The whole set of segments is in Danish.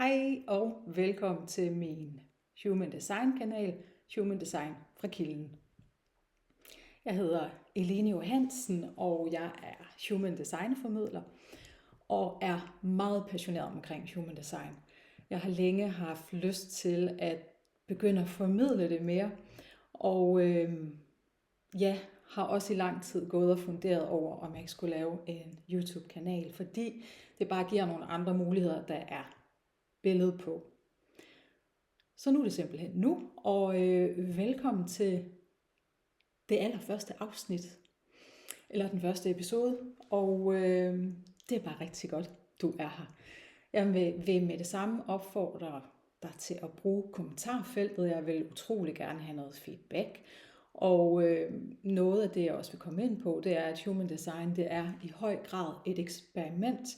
Hej og velkommen til min Human Design kanal, Human Design fra Kilden. Jeg hedder Eline Johansen, og jeg er Human Design formidler og er meget passioneret omkring Human Design. Jeg har længe haft lyst til at begynde at formidle det mere, og har også i lang tid gået og funderet over, om jeg skulle lave en YouTube-kanal, fordi det bare giver nogle andre muligheder, der er billede på. Så nu er det simpelthen nu, og velkommen til det allerførste afsnit, eller den første episode, og det er bare rigtig godt, du er her. Jeg vil med det samme opfordre dig til at bruge kommentarfeltet. Jeg vil utrolig gerne have noget feedback, og noget af det, jeg også vil komme ind på, det er, at Human Design, det er i høj grad et eksperiment,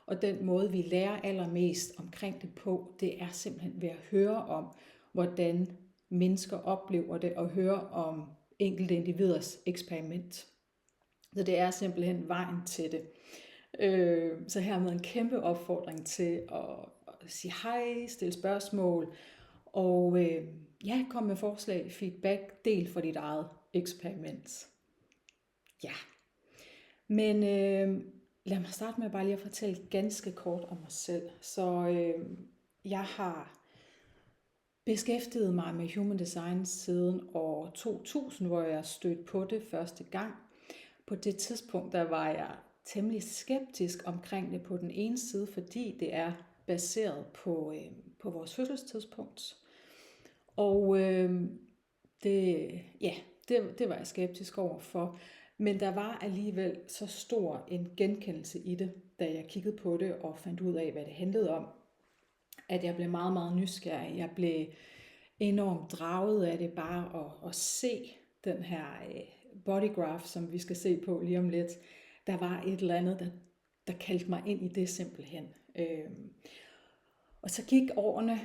og den måde, vi lærer allermest omkring det på, det er simpelthen ved at høre om, hvordan mennesker oplever det, og høre om enkelte individers eksperiment. Så det er simpelthen vejen til det. Så hermed en kæmpe opfordring til at sige hej, stille spørgsmål, og kom med forslag, feedback, del for dit eget eksperiment. Ja, men lad mig starte med bare lige at fortælle ganske kort om mig selv. Så jeg har beskæftiget mig med Human Design siden år 2000, hvor jeg stødte på det første gang. På det tidspunkt, der var jeg temmelig skeptisk omkring det på den ene side, fordi det er baseret på vores fødselstidspunkt. Og det var jeg skeptisk overfor. Men der var alligevel så stor en genkendelse i det, da jeg kiggede på det og fandt ud af, hvad det handlede om, at jeg blev meget, meget nysgerrig. Jeg blev enormt draget af det bare at se den her bodygraph, som vi skal se på lige om lidt. Der var et eller andet, der kaldte mig ind i det simpelthen. Og så gik årene.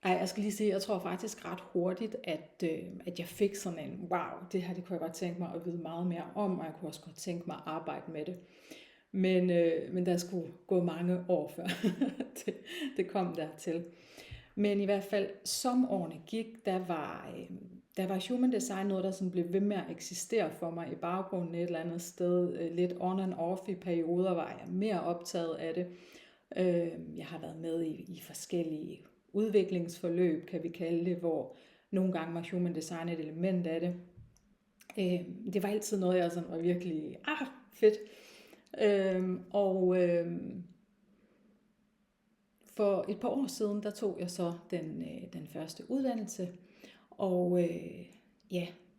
Jeg skal lige sige, jeg tror faktisk ret hurtigt, at jeg fik sådan en, wow, det her det kunne jeg godt tænke mig at vide meget mere om, og jeg kunne også godt tænke mig at arbejde med det. Men der skulle gå mange år før det kom dertil. Men i hvert fald, som årene gik, der var Human Design noget, der sådan blev ved med at eksistere for mig i baggrunden et eller andet sted. Lidt on and off i perioder var jeg mere optaget af det. Jeg har været med i forskellige udviklingsforløb, kan vi kalde det, hvor nogle gange var Human Design et element af det. Det var altid noget, jeg sådan var virkelig fedt. For et par år siden, der tog jeg så den første uddannelse, og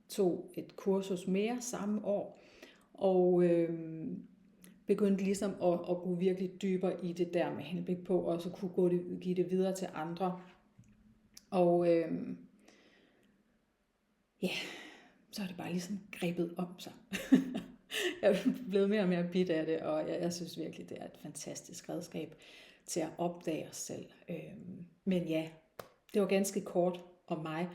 tog et kursus mere samme år, og begyndte ligesom at gå virkelig dybere i det der med henblik på, og så kunne give det videre til andre. Og så er det bare ligesom grebet om sig. Jeg er blevet mere og mere bidt af det, og jeg synes virkelig, det er et fantastisk redskab til at opdage os selv. Men ja, det var ganske kort om mig,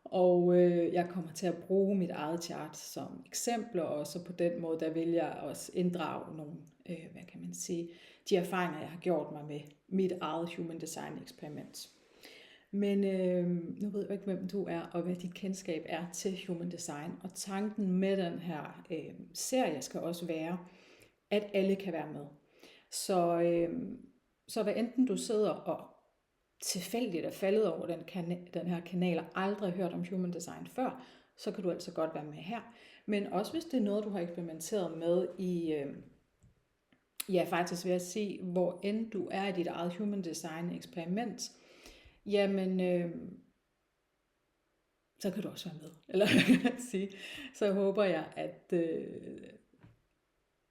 og jeg kommer til at bruge mit eget chart som eksempler, og så på den måde, der vil jeg også inddrage nogle, de erfaringer, jeg har gjort mig med mit eget Human Design eksperiment. Men nu ved jeg ikke, hvem du er, og hvad dit kendskab er til Human Design. Og tanken med den her serie skal også være, at alle kan være med. Så hvad enten du sidder og tilfældigt er faldet over den her kanal og aldrig hørt om Human Design før, så kan du altså godt være med her. Men også hvis det er noget, du har eksperimenteret med i, faktisk vil jeg sige, hvor end du er i dit eget Human Design eksperiment, jamen, så kan du også være med. Eller hvad jeg sige. Så håber jeg,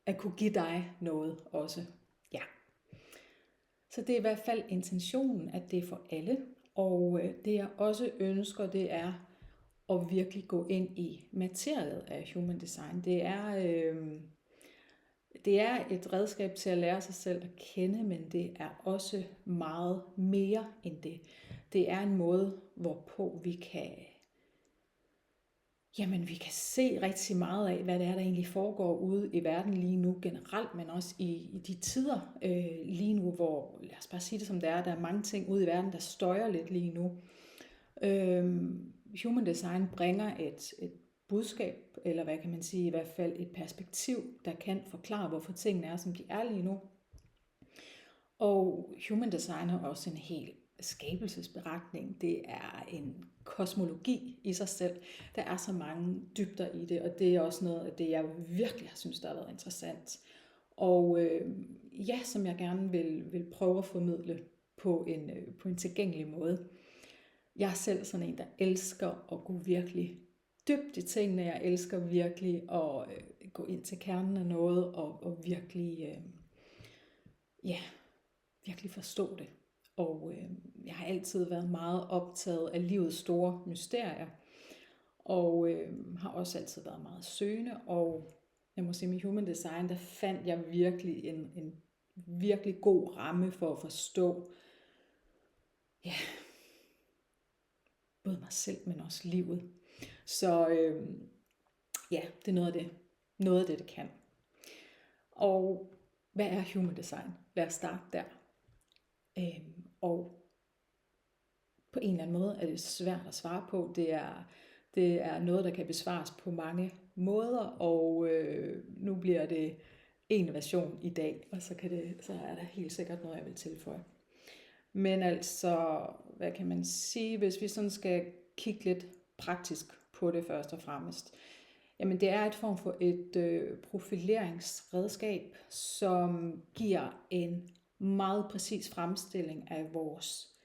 at kunne give dig noget også. Ja. Så det er i hvert fald intentionen, at det er for alle. Og det jeg også ønsker, det er at virkelig gå ind i materiet af Human Design. Det er et redskab til at lære sig selv at kende, men det er også meget mere end det. Det er en måde, hvorpå vi kan Jamen, vi kan se rigtig meget af, hvad det er, der egentlig foregår ude i verden lige nu generelt, men også i de tider lige nu, hvor, lad os bare sige det som det er, der er mange ting ude i verden, der støjer lidt lige nu. Human design bringer et budskab, eller hvad kan man sige, i hvert fald et perspektiv, der kan forklare, hvorfor tingene er, som de er lige nu. Og human design har også en helt skabelsesberetning. Det er en kosmologi i sig selv. Der er så mange dybder i det, og det er også noget af det, jeg virkelig synes, der har været interessant. Og som jeg gerne vil prøve at formidle på en tilgængelig måde. Jeg er selv sådan en, der elsker at gå virkelig dybt i tingene. Jeg elsker virkelig at gå ind til kernen af noget og virkelig, virkelig forstå det. Og jeg har altid været meget optaget af livets store mysterier, og har også altid været meget søgende, og jeg må sige, med human design, der fandt jeg virkelig en virkelig god ramme for at forstå, både mig selv, men også livet. Så det er noget af det kan. Og hvad er human design? Lad os starte der. Og på en eller anden måde er det svært at svare på. Det er noget, der kan besvares på mange måder, og nu bliver det en version i dag, og så er der helt sikkert noget, jeg vil tilføje. Men altså, hvad kan man sige, hvis vi sådan skal kigge lidt praktisk på det først og fremmest? Jamen, det er et form for et profileringsredskab, som giver en meget præcis fremstilling af vores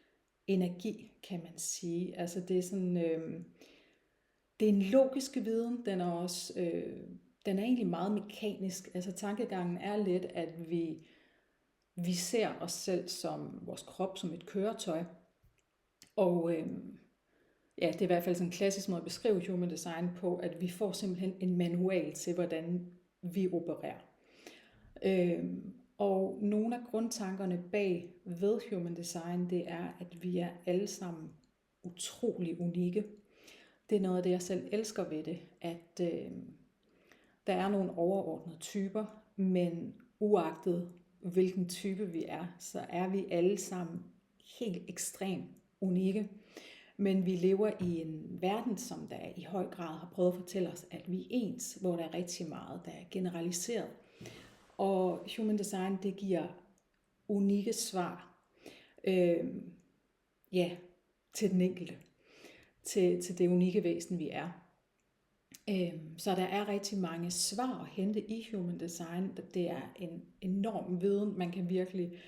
energi, kan man sige. Altså, det er sådan, det er en logisk viden, den er også, den er egentlig meget mekanisk. Altså, tankegangen er lidt, at vi ser os selv som vores krop som et køretøj, og det er i hvert fald sådan en klassisk måde at beskrive human design på, at vi får simpelthen en manual til, hvordan vi opererer. Og nogle af grundtankerne bag ved human design, det er, at vi er alle sammen utrolig unikke. Det er noget af det, jeg selv elsker ved det, at der er nogle overordnede typer, men uagtet hvilken type vi er, så er vi alle sammen helt ekstremt unikke. Men vi lever i en verden, som der i høj grad har prøvet at fortælle os, at vi er ens, hvor der er rigtig meget, der er generaliseret. Og human design, det giver unikke svar til den enkelte, til det unikke væsen, vi er. Så der er rigtig mange svar at hente i human design. Det er en enorm viden. Man kan virkelig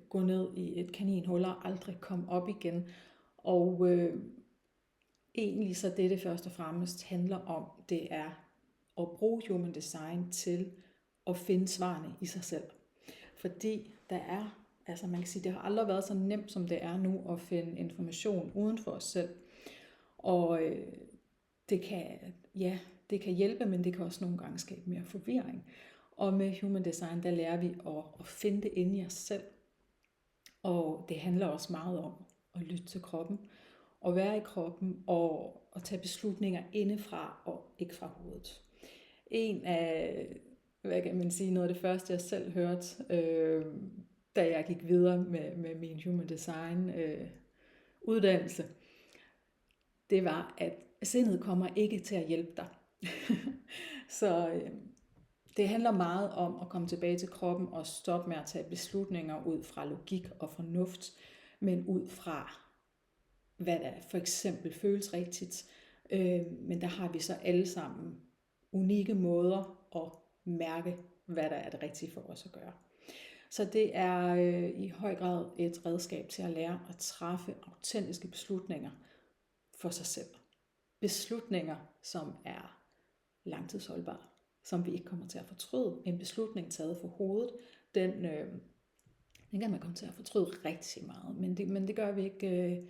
gå ned i et kaninhul og aldrig komme op igen. Og egentlig så det først og fremmest handler om, det er at bruge human design til at finde svarene i sig selv. Fordi der er, altså man kan sige, det har aldrig været så nemt, som det er nu at finde information uden for os selv. Og det kan hjælpe, men det kan også nogle gange skabe mere forvirring. Og med human design, der lærer vi at finde det inde i os selv. Og det handler også meget om at lytte til kroppen, og være i kroppen, og tage beslutninger indefra og ikke fra hovedet. En af, hvad kan man sige, noget af det første, jeg selv hørte, da jeg gik videre med min human design uddannelse, det var, at sindet kommer ikke til at hjælpe dig. Så det handler meget om at komme tilbage til kroppen og stoppe med at tage beslutninger ud fra logik og fornuft, men ud fra, hvad der for eksempel føles rigtigt. Men der har vi så alle sammen unikke måder at mærke, hvad der er det rigtige for os at gøre. Så det er i høj grad et redskab til at lære at træffe autentiske beslutninger for sig selv. Beslutninger, som er langtidsholdbare, som vi ikke kommer til at fortryde. En beslutning taget for hovedet, den kan man komme til at fortryde rigtig meget, men det gør vi ikke,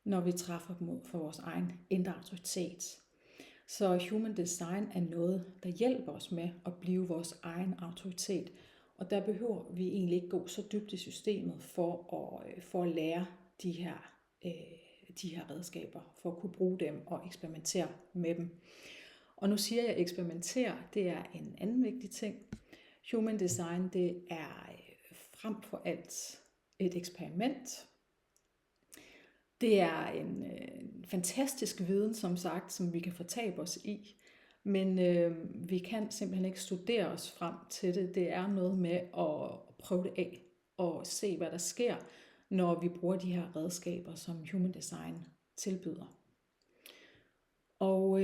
når vi træffer dem for vores egen indre autoritet. Så human design er noget, der hjælper os med at blive vores egen autoritet, og der behøver vi egentlig ikke gå så dybt i systemet for at lære de her redskaber, for at kunne bruge dem og eksperimentere med dem. Og nu siger jeg eksperimentere, det er en anden vigtig ting. Human design, det er frem for alt et eksperiment. Det er en fantastisk viden, som sagt, som vi kan fortabe os i, men vi kan simpelthen ikke studere os frem til det. Det er noget med at prøve det af og se, hvad der sker, når vi bruger de her redskaber, som Human Design tilbyder. Og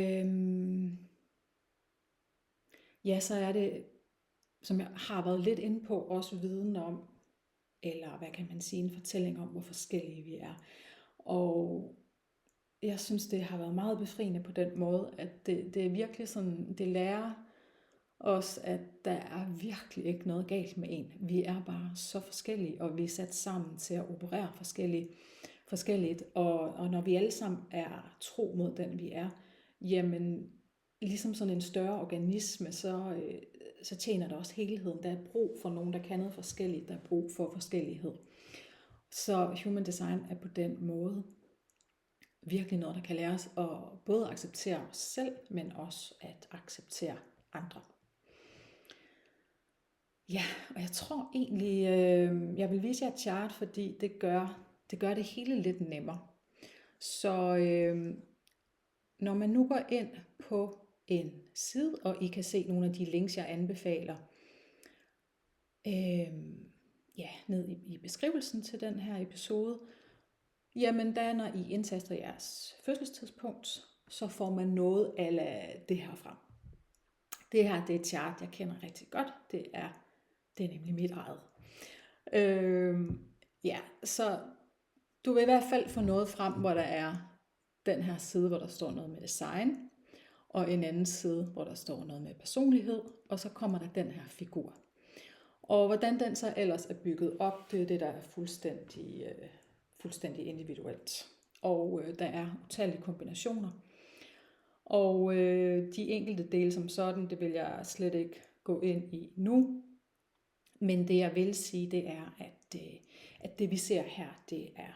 så er det, som jeg har været lidt inde på, også viden om, eller hvad kan man sige, en fortælling om, hvor forskellige vi er. Og jeg synes, det har været meget befriende på den måde, at det er virkelig sådan, det lærer os, at der er virkelig ikke noget galt med en. Vi er bare så forskellige, og vi er sat sammen til at operere forskelligt. Og når vi alle sammen er tro mod den, vi er, jamen ligesom sådan en større organisme, så tjener det også helheden. Der er brug for nogen, der kan noget forskelligt. Der er brug for forskellighed. Så Human Design er på den måde virkelig noget, der kan lære os at både acceptere os selv, men også at acceptere andre. Ja, og jeg tror egentlig, jeg vil vise jer et chart, fordi det gør det hele lidt nemmere. Så når man nu går ind på en side, og I kan se nogle af de links, jeg anbefaler, ned i beskrivelsen til den her episode, jamen der, når I indtaster jeres fødselstidspunkt, så får man noget af det her frem. Det her, det er et chart, jeg kender rigtig godt. Det er nemlig mit eget. Så du vil i hvert fald få noget frem, hvor der er den her side, hvor der står noget med design, og en anden side, hvor der står noget med personlighed, og så kommer der den her figur. Og hvordan den så ellers er bygget op, det er det, der er fuldstændig individuelt. Og der er utallige kombinationer. Og de enkelte dele som sådan, det vil jeg slet ikke gå ind i nu. Men det jeg vil sige, det er, at det vi ser her, det er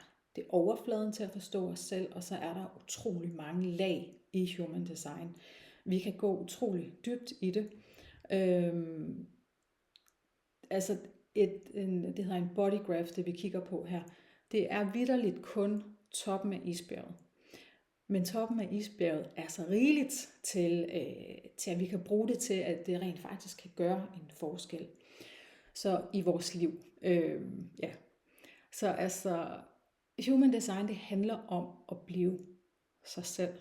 overfladen til at forstå os selv, og så er der utrolig mange lag i Human Design. Vi kan gå utrolig dybt i det. Det hedder en body graph, det vi kigger på her. Det er vitterligt kun toppen af isbjerget. Men toppen af isbjerget er så rigeligt til at vi kan bruge det til, at det rent faktisk kan gøre en forskel. Så i vores liv. Så altså, Human Design, det handler om at blive sig selv.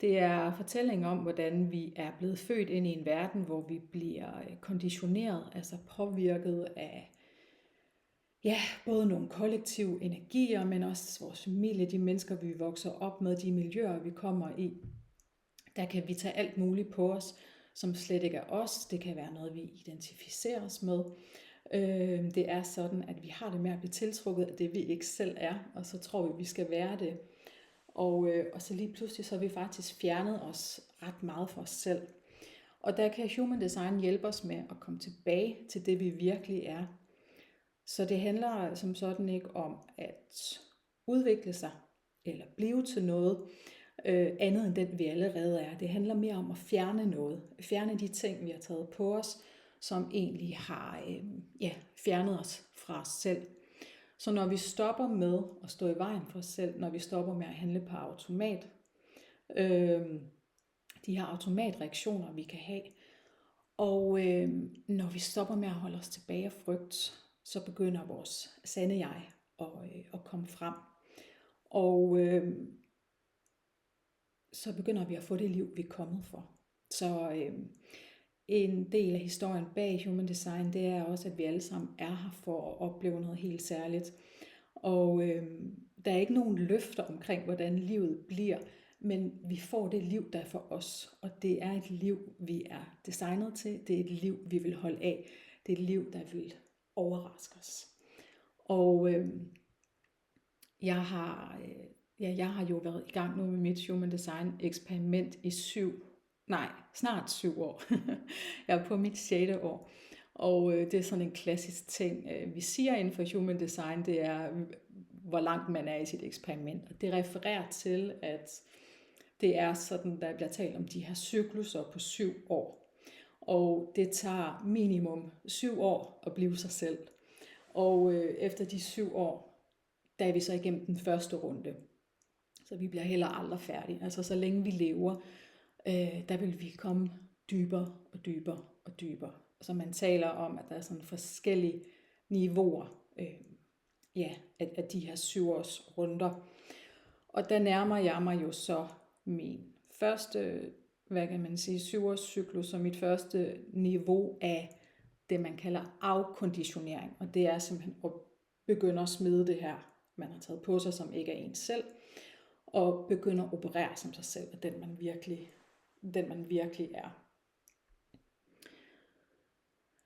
Det er fortælling om, hvordan vi er blevet født ind i en verden, hvor vi bliver konditioneret, altså påvirket af både nogle kollektive energier, men også vores familie, de mennesker, vi vokser op med, de miljøer, vi kommer i. Der kan vi tage alt muligt på os, som slet ikke er os. Det kan være noget, vi identificerer os med. Det er sådan, at vi har det med at blive tiltrukket af det, vi ikke selv er, og så tror vi skal være det. Og så lige pludselig, så har vi faktisk fjernet os ret meget for os selv. Og der kan Human Design hjælpe os med at komme tilbage til det, vi virkelig er. Så det handler som sådan ikke om at udvikle sig, eller blive til noget andet end den, vi allerede er. Det handler mere om at fjerne noget. Fjerne de ting, vi har taget på os, som egentlig har fjernet os fra os selv. Så når vi stopper med at stå i vejen for os selv, når vi stopper med at handle på automat, de her automatreaktioner, vi kan have, og når vi stopper med at holde os tilbage af frygt, så begynder vores sande jeg at komme frem. Og så begynder vi at få det liv, vi er kommet for. Så en del af historien bag Human Design, det er også, at vi alle sammen er her for at opleve noget helt særligt. Og der er ikke nogen løfter omkring, hvordan livet bliver, men vi får det liv, der er for os. Og det er et liv, vi er designet til. Det er et liv, vi vil holde af. Det er et liv, der vil overraske os. Og jeg har jo været i gang nu med mit Human Design eksperiment i snart 7 år. Jeg er på mit 6. år. Og det er sådan en klassisk ting, vi siger inden for Human Design, det er, hvor langt man er i sit eksperiment. Og det refererer til, at det er sådan, der bliver talt om de her cykluser på 7 år. Og det tager minimum 7 år at blive sig selv. Og efter de 7 år, der er vi så igennem den første runde. Så vi bliver heller aldrig færdige. Altså så længe vi lever, der vil vi komme dybere og dybere og dybere. Så man taler om, at der er sådan forskellige niveauer af de her 7 års runder. Og der nærmer jeg mig jo så min første, 7 års cyklus, og mit første niveau af det, man kalder afkonditionering. Og det er simpelthen at begynde at smide det her, man har taget på sig, som ikke er ens selv, og begynde at operere som sig selv, og den man virkelig er.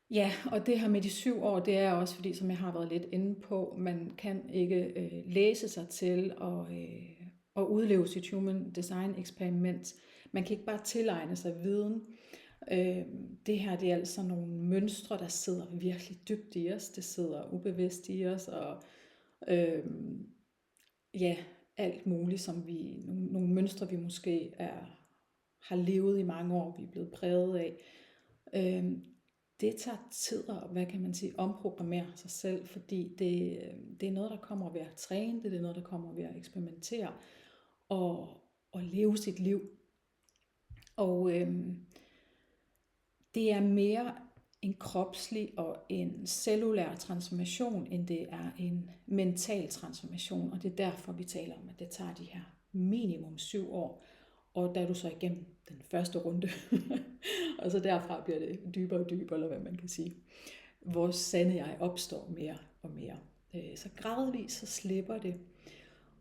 Ja, og det her med de 7 år, det er også fordi, som jeg har været lidt inde på, man kan ikke læse sig til at udleve sit human design eksperiment. Man kan ikke bare tilegne sig viden. Det her, det er altså nogle mønstre, der sidder virkelig dybt i os. Det sidder ubevidst i os, og alt muligt, som nogle mønstre, vi måske har levet i mange år, vi er blevet præget af. Det tager tid at, omprogrammere sig selv, fordi det er noget, der kommer ved at træne, det er noget, der kommer ved at eksperimentere og leve sit liv. Og det er mere en kropslig og en cellulær transformation, end det er en mental transformation. Og det er derfor, vi taler om, at det tager de her minimum 7 år. Og der er du så igennem den første runde. Og så derfra bliver det dybere og dybere, eller hvad man kan sige. Vores sande jeg opstår mere og mere. Så gradvist så slipper det.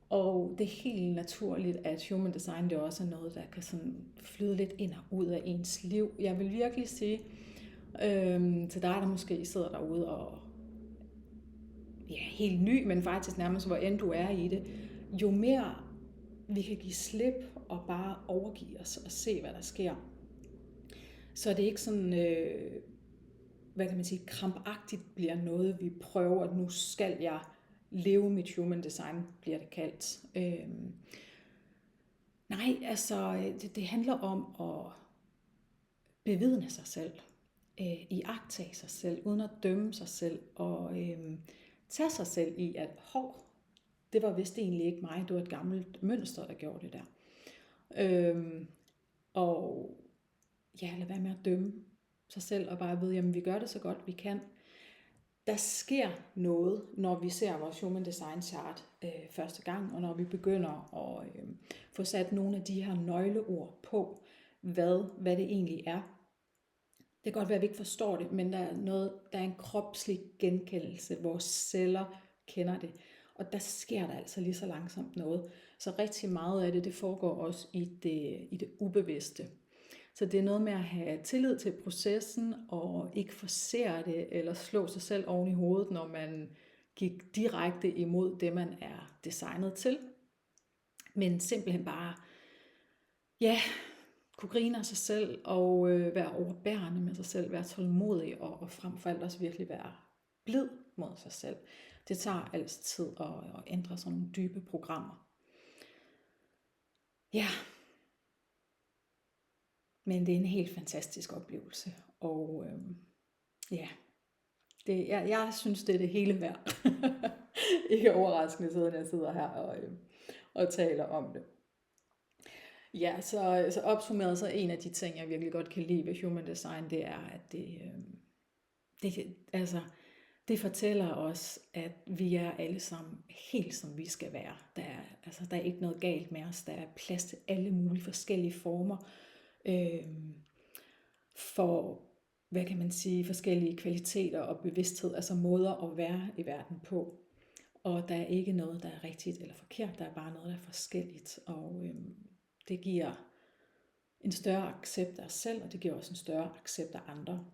Og det er helt naturligt, at human design det også er noget, der kan sådan flyde lidt ind og ud af ens liv. Jeg vil virkelig sige til dig, der måske sidder derude og helt ny, men faktisk nærmest hvor end du er i det, jo mere vi kan give slip og bare overgive os og se, hvad der sker, så er det ikke sådan, krampagtigt bliver noget, vi prøver, at nu skal jeg leve mit human design, bliver det kaldt. Nej, altså det handler om at bevidne sig selv, iagttage sig selv, uden at dømme sig selv, og tage sig selv i, at det var vist egentlig ikke mig, det var et gammelt mønster, der gjorde det der. Og lad være med at dømme sig selv, og bare vide, jamen vi gør det så godt vi kan. Der sker noget, når vi ser vores human design chart første gang, og når vi begynder at få sat nogle af de her nøgleord på, hvad det egentlig er. Det kan godt være, at vi ikke forstår det, men der er en kropslig genkendelse. Vores celler kender det. Og der sker der altså lige så langsomt noget. Så rigtig meget af det foregår også i det ubevidste. Så det er noget med at have tillid til processen, og ikke forsere det, eller slå sig selv oven i hovedet, når man gik direkte imod det, man er designet til. Men simpelthen bare, kunne grine af sig selv, og være overbærende med sig selv, være tålmodig, og frem for alt også virkelig være blid mod sig selv. Det tager altid tid at ændre sådan nogle dybe programmer. Ja. Men det er en helt fantastisk oplevelse. Og jeg synes, det er det hele værd. Ikke overraskende, siden jeg sidder her og taler om det. Ja, så opsummeret så en af de ting, jeg virkelig godt kan lide ved human design, det er, at det fortæller os, at vi er alle sammen helt som vi skal være. Der er ikke noget galt med os. Der er plads til alle mulige forskellige former for, forskellige kvaliteter og bevidsthed, altså måder at være i verden på. Og der er ikke noget, der er rigtigt eller forkert, der er bare noget, der er forskelligt. Og det giver en større accept af os selv, og det giver også en større accept af andre.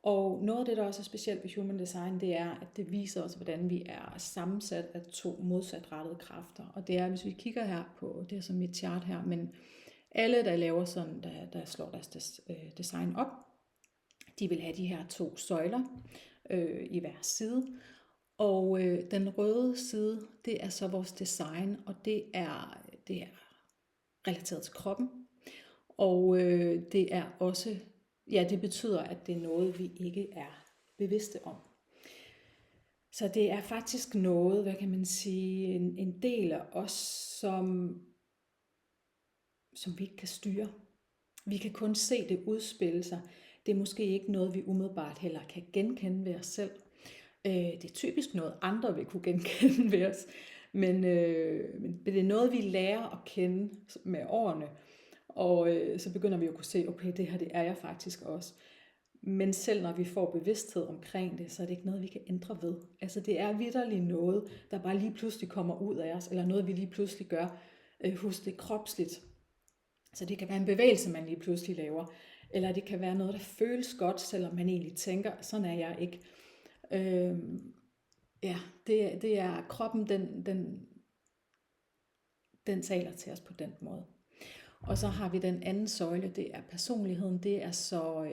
Og noget af det, der også er specielt ved human design, det er, at det viser os, hvordan vi er sammensat af 2 modsatrettede kræfter. Og det er, hvis vi kigger her på, det er som mit chart her, men alle, der laver sådan, der slår deres design op, de vil have de her 2 søjler i hver side. Og den røde side, det er så vores design, og det er relateret til kroppen. Og det er også, ja, det betyder, at det er noget, vi ikke er bevidste om. Så det er faktisk noget, hvad kan man sige, en del af os, som vi ikke kan styre. Vi kan kun se det udspille sig. Det er måske ikke noget, vi umiddelbart heller kan genkende ved os selv. Det er typisk noget, andre vil kunne genkende ved os. Men det er noget, vi lærer at kende med årene. Og så begynder vi jo at kunne se, okay, det her, det er jeg faktisk også. Men selv når vi får bevidsthed omkring det, så er det ikke noget, vi kan ændre ved. Altså det er vitterligt noget, der bare lige pludselig kommer ud af os, eller noget, vi lige pludselig gør. Husk det kropsligt. Så det kan være en bevægelse, man lige pludselig laver. Eller det kan være noget, der føles godt, selvom man egentlig tænker, sådan er jeg ikke. Ja, det er kroppen, den taler til os på den måde. Og så har vi den anden søjle, det er personligheden. Det er så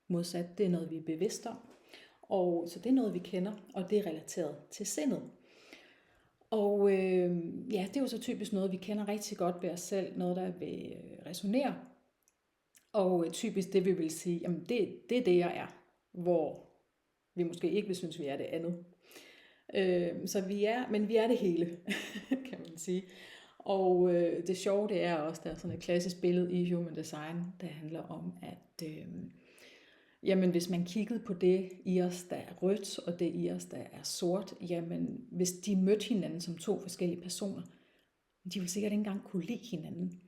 modsat, det er noget, vi er bevidste om. Og så det er noget, vi kender, og det er relateret til sindet. Og ja, det er jo så typisk noget, vi kender rigtig godt ved os selv, noget, der vil resonere. Og typisk det, vi vil sige, jamen det er det, jeg er, hvor vi måske ikke vil synes, vi er det andet. Så vi er det hele, kan man sige. Og det sjove, det er også, der er sådan et klassisk billede i Human Design, der handler om, at jamen, hvis man kiggede på det i os, der er rødt, og det i os, der er sort, jamen, hvis de mødte hinanden som to forskellige personer, de ville sikkert ikke engang kunne lide hinanden.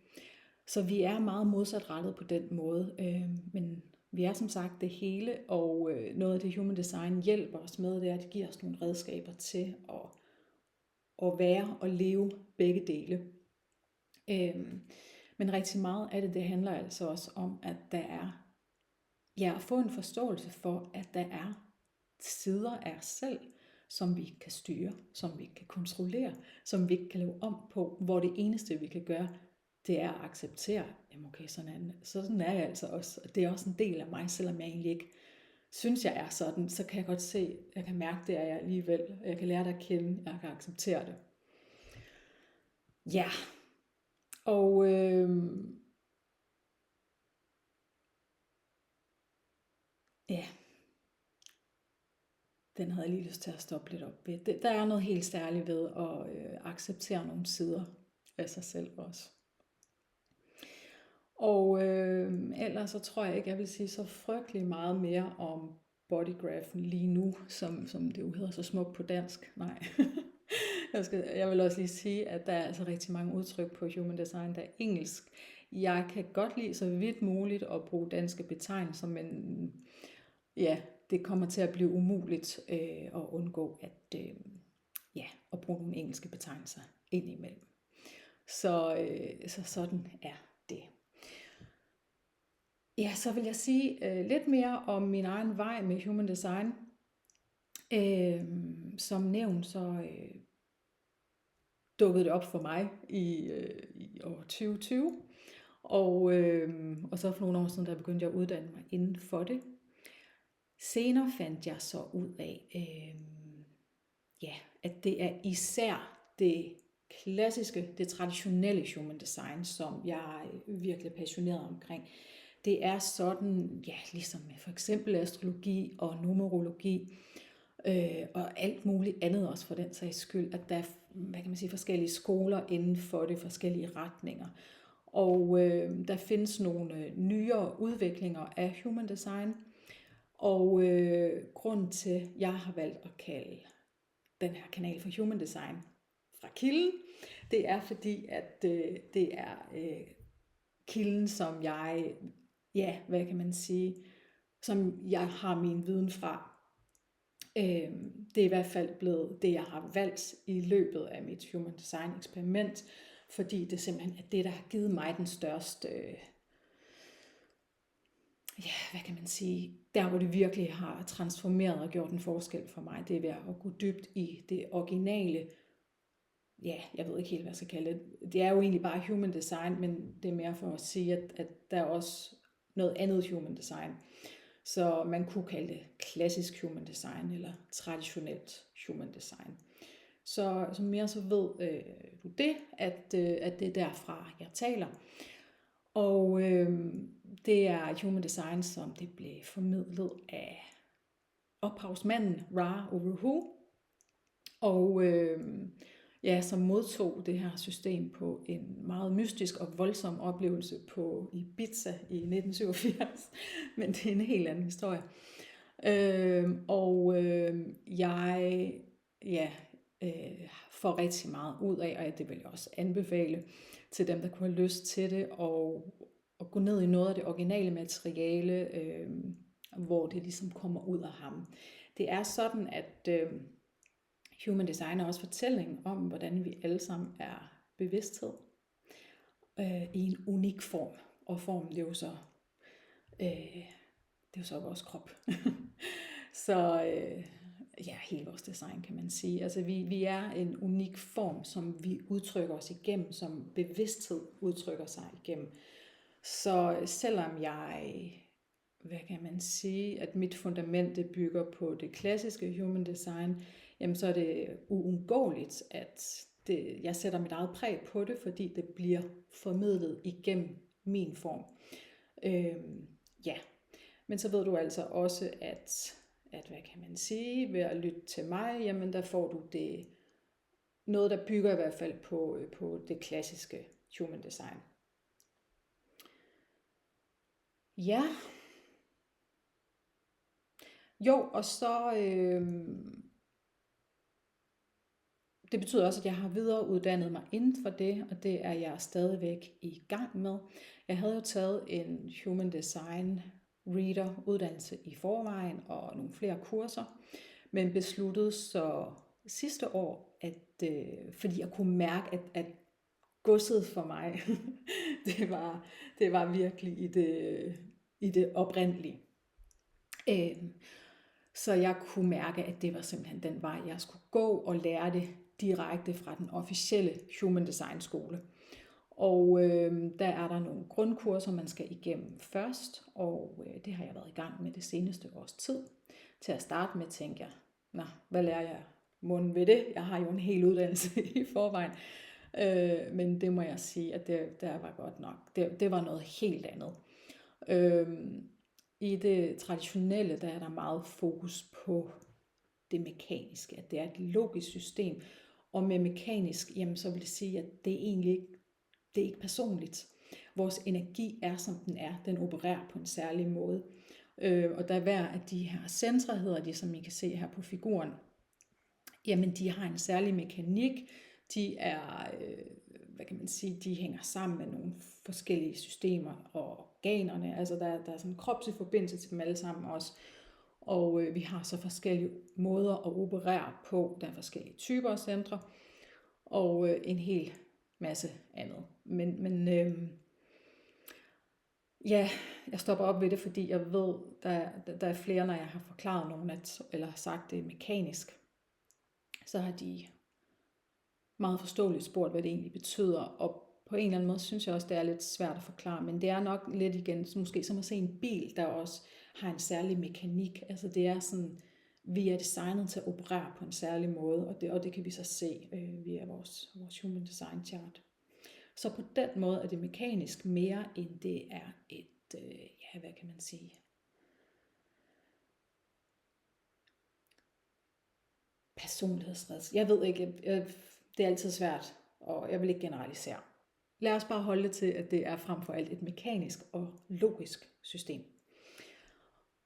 Så vi er meget modsatrettet på den måde, men vi er som sagt det hele, og noget af det Human Design hjælper os med, det er, at det giver os nogle redskaber til at være og leve begge dele. Men rigtig meget af det handler altså også om, at der er, at få en forståelse for, at der er sider af os selv, som vi ikke kan styre, som vi ikke kan kontrollere, som vi ikke kan lave om på, hvor det eneste, vi kan gøre, det er at acceptere, jamen okay, sådan er jeg altså også, og det er også en del af mig, selvom jeg egentlig ikke synes, jeg er sådan, så kan jeg godt se, jeg kan mærke, det er jeg alligevel, jeg kan lære det at kende, jeg kan acceptere det. Ja, og ja, den havde jeg lige lyst til at stoppe lidt op ved. Der er noget helt særligt ved at acceptere nogle sider af sig selv også. Og ellers så tror jeg ikke, jeg vil sige så frygtelig meget mere om bodygraphen lige nu, som det jo hedder så smukt på dansk. Nej. Jeg vil også lige sige, at der er altså rigtig mange udtryk på Human Design, der er engelsk. Jeg kan godt lide så vidt muligt at bruge danske betegnelser, men ja, det kommer til at blive umuligt at undgå at bruge nogle engelske betegnelser ind imellem. Så sådan er det. Ja, så vil jeg sige lidt mere om min egen vej med Human Design. Som nævnt, så dukkede det op for mig i år 2020. Og så for nogle år siden, der begyndte jeg at uddanne mig inden for det. Senere fandt jeg så ud af, at det er især det klassiske, det traditionelle Human Design, som jeg er virkelig passioneret omkring. Det er sådan, ja, ligesom med for eksempel astrologi og numerologi, og alt muligt andet også for den sags skyld, at der er, hvad kan man sige, forskellige skoler inden for det, forskellige retninger. Og der findes nogle nyere udviklinger af Human Design, og grunden til, at jeg har valgt at kalde den her kanal for Human Design fra kilden, det er fordi, at det er kilden, som jeg, hvad kan man sige, som jeg har min viden fra. Det er i hvert fald blevet det, jeg har valgt i løbet af mit Human Design eksperiment, fordi det simpelthen er det, der har givet mig den største, hvad kan man sige, der hvor det virkelig har transformeret og gjort en forskel for mig, det er ved at gå dybt i det originale. Ja, jeg ved ikke helt, hvad jeg skal kalde det. Det er jo egentlig bare Human Design, men det er mere for at sige, at der er også noget andet Human Design. Så man kunne kalde det klassisk Human Design eller traditionelt human design. Så mere så ved du det, at det er derfra, jeg taler. Og det er human design, som det blev formidlet af ophavsmanden Ra Uru, og som modtog det her system på en meget mystisk og voldsom oplevelse på Ibiza i 1987, men det er en helt anden historie. Jeg får rigtig meget ud af, og det vil jeg også anbefale til dem, der kunne have lyst til det, og gå ned i noget af det originale materiale, hvor det ligesom kommer ud af ham. Det er sådan, at human design er også fortælling om, hvordan vi alle sammen er bevidsthed i en unik form. Og formen, det er jo så vores krop. Så hele vores design, kan man sige. Altså vi er en unik form, som vi udtrykker os igennem, som bevidsthed udtrykker sig igennem. Så selvom at mit fundament det bygger på det klassiske human design, jamen så er det uundgåeligt, at jeg sætter mit eget præg på det, fordi det bliver formidlet igennem min form. Men så ved du altså også, at ved at lytte til mig, jamen der får du det, noget der bygger i hvert fald på det klassiske human design. Ja. Jo, og så det betyder også, at jeg har videreuddannet mig inden for det, og det er jeg stadigvæk i gang med. Jeg havde jo taget en human design reader uddannelse i forvejen og nogle flere kurser, men besluttede så sidste år, at fordi jeg kunne mærke, at godset for mig, det var virkelig i det oprindelige. Så jeg kunne mærke, at det var simpelthen den vej, jeg skulle gå og lære det direkte fra den officielle human design skole. Og der er der nogle grundkurser, man skal igennem først, og det har jeg været i gang med det seneste års tid. Til at starte med tænkte jeg, hvad lærer jeg munden ved det? Jeg har jo en hel uddannelse i forvejen. Men det må jeg sige, at det var godt nok. Det var noget helt andet. I det traditionelle, der er der meget fokus på det mekaniske, at det er et logisk system. Og med mekanisk, jamen så vil det sige, at det er egentlig ikke personligt. Vores energi er, som den er. Den opererer på en særlig måde. Og der er hver af de her centre, hedder de, som I kan se her på figuren, jamen de har en særlig mekanik. De er, de hænger sammen med nogle forskellige systemer og organerne. Altså der er sådan en kropslig forbindelse til dem alle sammen også. Og vi har så forskellige måder at operere på. Der er forskellige typer af centre og en hel masse andet. Men jeg stopper op ved det, fordi jeg ved, der er flere, når jeg har forklaret nogen, eller sagt det mekanisk, så har de meget forståeligt spurgt, hvad det egentlig betyder. Og på en eller anden måde synes jeg også, det er lidt svært at forklare, men det er nok lidt igen, måske som at se en bil, der også har en særlig mekanik. Altså det er sådan, vi er designet til at operere på en særlig måde, og det kan vi så se via vores human design chart. Så på den måde er det mekanisk mere, end det er et, personlighedsredskab. Jeg ved ikke, det er altid svært, og jeg vil ikke generalisere. Lad os bare holde det til, at det er frem for alt et mekanisk og logisk system.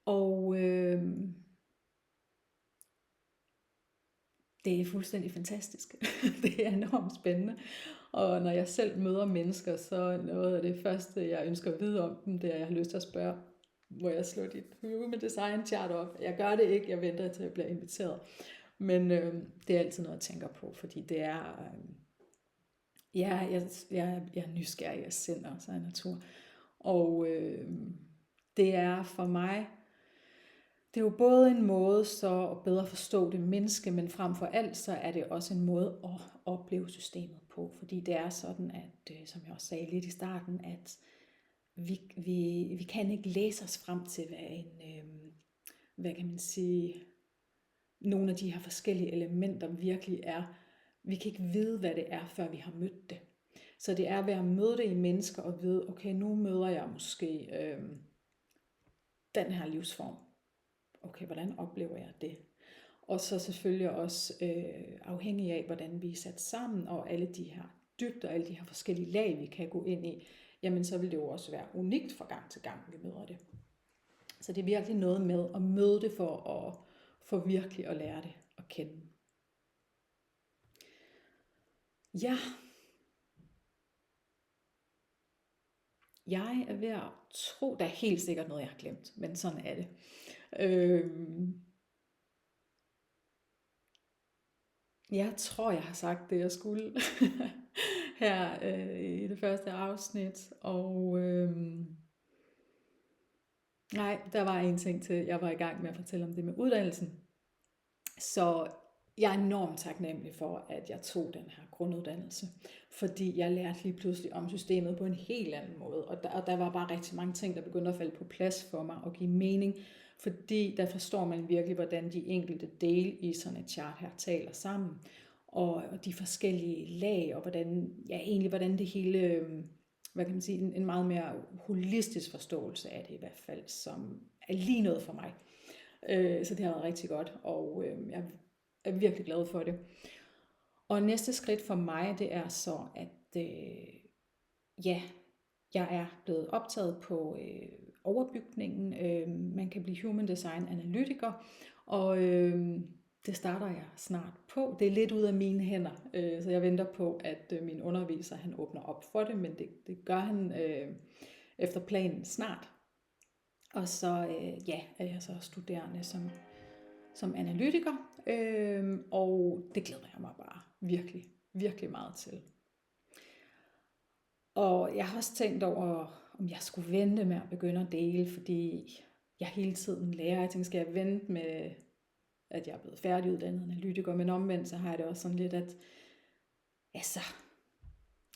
Og det er fuldstændig fantastisk. Det er enormt spændende. Og når jeg selv møder mennesker, så noget af det første, jeg ønsker at vide om dem, det er, at jeg har lyst til at spørge, hvor jeg slår dit human design chart op. Jeg gør det ikke, jeg venter til, at jeg bliver inviteret. Men det er altid noget, jeg tænker på, fordi det er, jeg er nysgerrig af sind og så af natur. Og det er for mig, det er jo både en måde så at bedre forstå det menneske, men frem for alt så er det også en måde at opleve systemet på. Fordi det er sådan, at som jeg også sagde lidt i starten, at vi kan ikke læse os frem til, hvad nogle af de her forskellige elementer virkelig er. Vi kan ikke vide, hvad det er, før vi har mødt det. Så det er ved at møde det i mennesker og vide, okay, nu møder jeg måske den her livsform. Okay, hvordan oplever jeg det? Og så selvfølgelig også afhængig af, hvordan vi er sat sammen, og alle de her dybder, alle de her forskellige lag, vi kan gå ind i, jamen så vil det jo også være unikt fra gang til gang, vi møder det. Så det er virkelig noget med at møde det for virkelig at lære det at kende. Ja. Jeg er ved at tro, der er helt sikkert noget, jeg har glemt, men sådan er det. Jeg tror, jeg har sagt det, jeg skulle her i det første afsnit. Og nej, der var en ting til. Jeg var i gang med at fortælle om det med uddannelsen. Så jeg er enormt taknemmelig for, at jeg tog den her grunduddannelse. Fordi jeg lærte lige pludselig om systemet på en helt anden måde. Og der var bare rigtig mange ting, der begyndte at falde på plads for mig og give mening. Fordi der forstår man virkelig, hvordan de enkelte dele i sådan et chart her taler sammen. Og de forskellige lag, og hvordan det hele, hvad kan man sige, en meget mere holistisk forståelse af det i hvert fald, som er lige noget for mig. Så det har været rigtig godt, og jeg er virkelig glad for det. Og næste skridt for mig, det er så, at jeg er blevet optaget på overbygningen. Man kan blive Human Design analytiker, og det starter jeg snart på. Det er lidt ud af mine hænder, så jeg venter på, at min underviser han åbner op for det, men det gør han efter planen snart. Og så er jeg så studerende som analytiker, og det glæder jeg mig bare virkelig, virkelig meget til. Og jeg har også tænkt over, om jeg skulle vente med at begynde at dele, fordi jeg hele tiden lærer. Jeg tænker, skal jeg vente med, at jeg er blevet færdiguddannet analytiker, men omvendt så har jeg det også sådan lidt, at jeg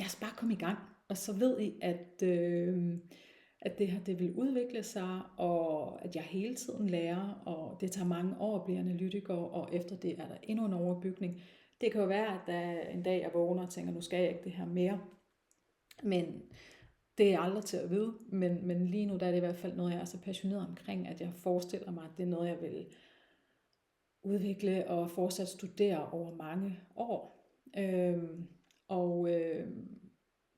skal bare komme i gang, og så ved I, at det her det vil udvikle sig, og at jeg hele tiden lærer, og det tager mange år at blive analytiker, og efter det er der endnu en overbygning. Det kan jo være, at der en dag jeg vågner og tænker, nu skal jeg ikke det her mere, men det er aldrig til at vide, men lige nu der er det i hvert fald noget, jeg er så passioneret omkring, at jeg forestiller mig, at det er noget, jeg vil udvikle og fortsat studere over mange år.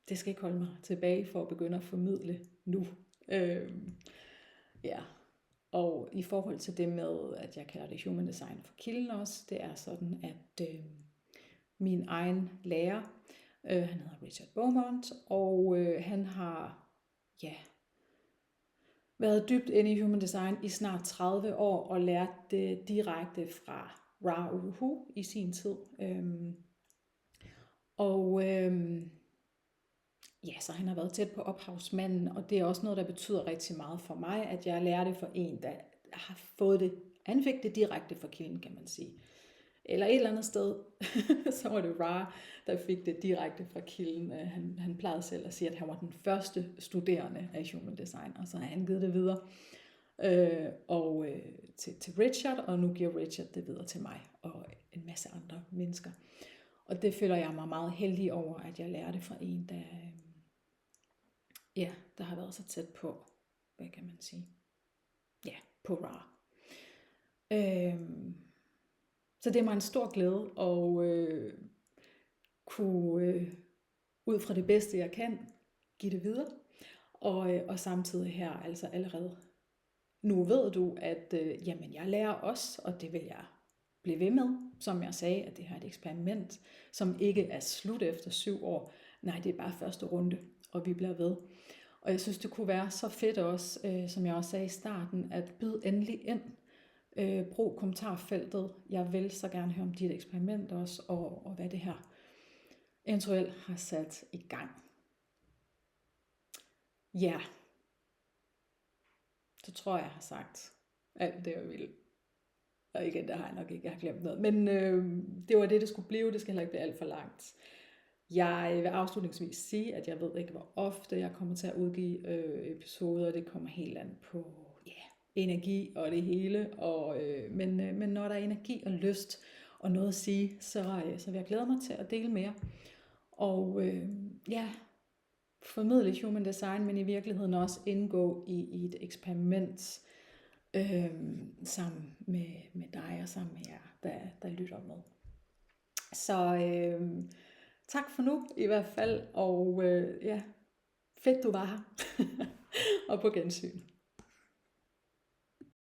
Det skal ikke holde mig tilbage for at begynde at formidle nu. Og i forhold til det med, at jeg kalder det Human Design for kilden også, det er sådan, at min egen lærer, han hedder Richard Beaumont, og han har været dybt inde i Human Design i snart 30 år og lært det direkte fra Ra Uru i sin tid. Så han har været tæt på ophavsmanden, og det er også noget, der betyder rigtig meget for mig, at jeg lærer det for en, der har fået det. Han fik det direkte fra kilden, kan man sige. Eller et eller andet sted, så var det Ra, der fik det direkte fra kilden. Han plejede selv at sige, at han var den første studerende af Human Design, og så har han givet det videre til Richard, og nu giver Richard det videre til mig og en masse andre mennesker. Og det føler jeg mig meget heldig over, at jeg lærer det fra en, der har været så tæt på, hvad kan man sige, på Ra. Så det er mig en stor glæde at kunne ud fra det bedste jeg kan give det videre, og samtidig her altså allerede nu ved du, at jeg lærer også, og det vil jeg blive ved med, som jeg sagde, at det her er et eksperiment, som ikke er slut efter 7 år. Nej, det er bare første runde, og vi bliver ved. Og jeg synes, det kunne være så fedt også, som jeg også sagde i starten, at byd endelig ind. Brug kommentarfeltet. Jeg vil så gerne høre om dit eksperiment også, og hvad det her eventuelt har sat i gang. Ja, så tror jeg har sagt alt det, jeg vil. Og igen, der har jeg nok ikke, jeg har glemt noget. Men det var det skulle blive. Det skal heller ikke blive alt for langt. Jeg vil afslutningsvis sige, at jeg ved ikke, hvor ofte jeg kommer til at udgive episoder. Det kommer helt an på, energi og det hele, men når der er energi og lyst og noget at sige, så vil jeg glæde mig til at dele mere. Og formidle human design, men i virkeligheden også indgå i et eksperiment sammen med dig og sammen med jer, der lytter med. Så tak for nu i hvert fald, og fedt du var her, og på gensyn.